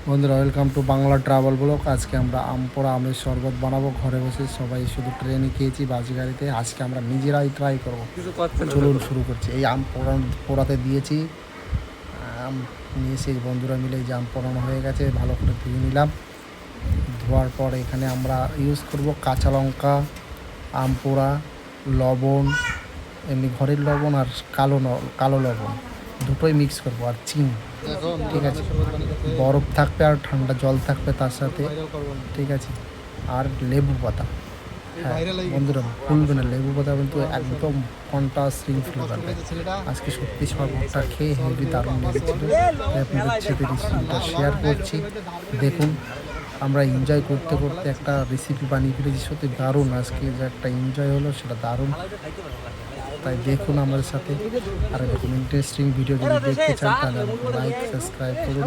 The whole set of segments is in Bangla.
বন্ধুরা welcome to Bangla travel blog. আজকে আমরা আম পোড়া আমের শরবত বানাবো ঘরে বসে। সবাই শুধু ট্রেনে খেয়েছি, বাস গাড়িতে। আজকে আমরা নিজেরাই ট্রাই করবো। চলুন শুরু করছি। এই আম পোড়াতে দিয়েছি, আম নিয়ে সেই বন্ধুরা মিলে এই যে আম পোড়ানো হয়ে গেছে, ভালো করে ধুয়ে নিলাম। ধোয়ার পর এখানে আমরা ইউজ করব কাঁচা লঙ্কা, আম পোড়া, লবণ, এমনি ঘরের লবণ আর কালো লবণ দুটোই মিক্স করবো, আর চিনি। ঠিক আছে, বরফ থাকবে আর ঠান্ডা জল থাকবে তার সাথে। ঠিক আছে, আর লেবু পাতা। হ্যাঁ বন্ধুরা, ভুলবে না, লেবু পাতা কিন্তু একদম ফন্টা শৃঙ্খল করবে। আজকে সত্যি শরবতটা খেয়ে হেভি দারুণ লেগেছিল। আপনাদের সাথে রেসিপিটা শেয়ার করছি, দেখুন। আমরা এনজয় করতে করতে একটা রেসিপি বানিয়ে ফেলেছি, সত্যি দারুণ। আজকে যে একটা এনজয় হলো সেটা দারুণ। তাই দেখুন আমাদের সাথে। আর এরকম ইন্টারেস্টিং ভিডিও যদি দেখতে চান তাহলে লাইক সাবস্ক্রাইব করুন।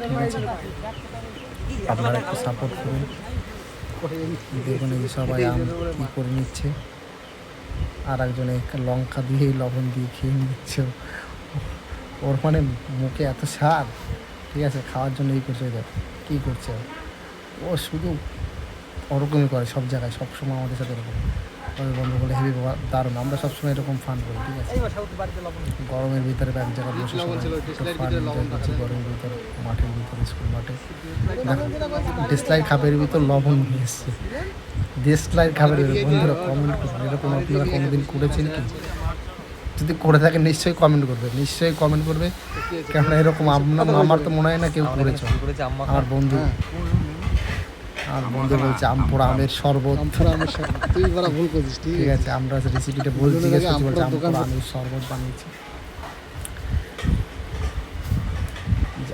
ঠিক আছে, আপনারা একটু সাপোর্ট করুন। দেখুন এই সবাই আম কী করে নিচ্ছে, আর একজনে লঙ্কা দিয়ে লবণ দিয়ে খেয়ে নিচ্ছে। ওর মানে মুখে এত স্বাদ। ঠিক আছে, খাওয়ার জন্য এই করছে, কী করছে ও, শুধু ওরকমই করে সব জায়গায়, সবসময় আমাদের সাথে এরকম। বন্ধু বলে হেভি দারুণ। আমরা সবসময় এরকম ফান করি। ঠিক আছে, গরমের ভিতরে এক জায়গায় বসে ফান এনজয় করছি, গরমের ভিতরে মাঠের ভিতরে, স্কুল মাঠে। ডিসলাইট খাপের ভিতর লবণ নিয়ে এসছে। ডিসলাইট খাপের ভিতরে। বন্ধুরা কমেন্ট করবেন, এরকম আপনারা কোনোদিন করেছেন কি? যদি করে থাকেন নিশ্চয়ই কমেন্ট করবে, নিশ্চয়ই কমেন্ট করবে। কেননা এরকম আমার তো মনে হয় না কেউ করেছে। আমার বন্ধু বলছে আম পোড়া আমের শরবত। তুই ভুল করছিস। ঠিক আছে, আমরা রেসিপিটা বলছি, আম পোড়া আমের শরবত বানিয়েছি।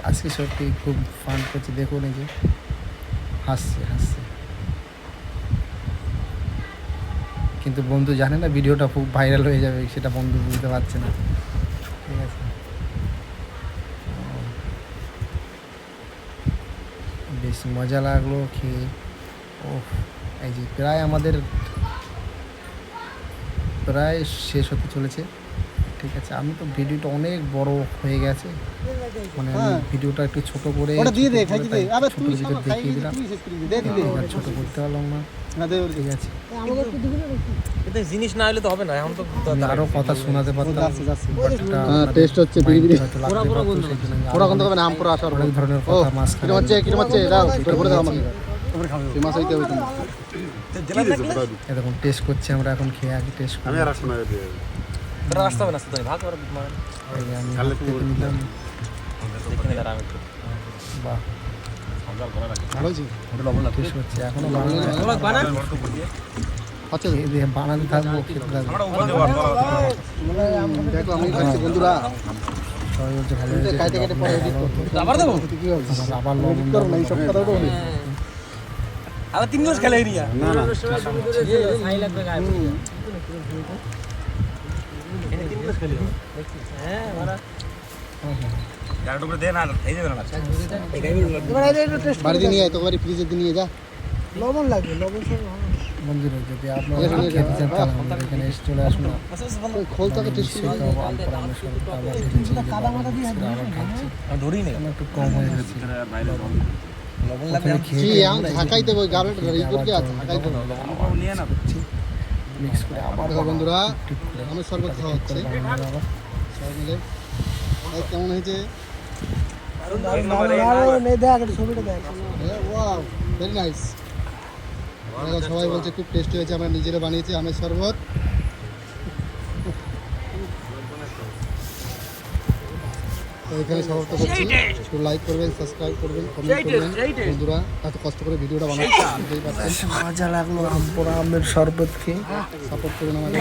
আজকে সত্যি খুব ফান করছি। দেখুন এই যে হাসছে। কিন্তু বন্ধু জানে না ভিডিওটা খুব ভাইরাল হয়ে যাবে, সেটা বন্ধু বুঝতে পারছে না। ঠিক আছে, বেশ মজা লাগলো খেয়ে। ও এই যে প্রায় শেষ হতে চলেছে। ঠিক আছে, আমি তো ভিডিওটা অনেক বড় হয়ে গেছে, মানে আমি ভিডিওটা একটু ছোট করে দেখিয়ে দিলাম। ছোট করতে পারলাম না। ঠিক আছে, জিনিস না হলে তো হবে না। এখন তো আরো কথা শোনাতে পারতাম। টেস্ট হচ্ছে অনেক ধরনের কথা এরকম টেস্ট করছি আমরা এখন, খেয়ে আগে টেস্ট করি। রাস্তা হবে না, তুমি ভাগ করে নিলাম। বাহ, ভালো হয়েছে। টেস্ট করছি এখনো বানাতে থাকবো, খেতে থাকবো। বন্ধুরা সবাই বলছে ভালো হয়েছে, আবার লবণ আবার 3 মাস খেলাই নিয়া বাড়িতে নিয়ে আয়, তোকে ফ্রিজে নিয়ে যা। লবণ লাগবে, লবণ বন্ধুরা যদি আপনারা খেতে চান তাহলে আমাদের এখানে এসে চলে আসুন। খোলটাকে টেস্ট করে একটু কম হয়ে গেছে। ঢাকাই দেবো, মিক্স করে আবার বন্ধুরা আমের শরবত খাওয়া হচ্ছে সবাই মিলে। কেমন হয়েছে? Very nice. সবাই বলছে খুব টেস্টি হয়েছে, আমরা নিজেরা বানিয়েছি আমের শরবত। এখানে সমাপ্ত করছি। একটু লাইক করবেন, সাবস্ক্রাইব করবেন, কমেন্ট করবেন। বন্ধুরা এত কষ্ট করে ভিডিওটা বানাচ্ছি, মজা লাগলো আম পোড়া আমের শরবত খেয়ে। সাপোর্ট করুন আমাদের।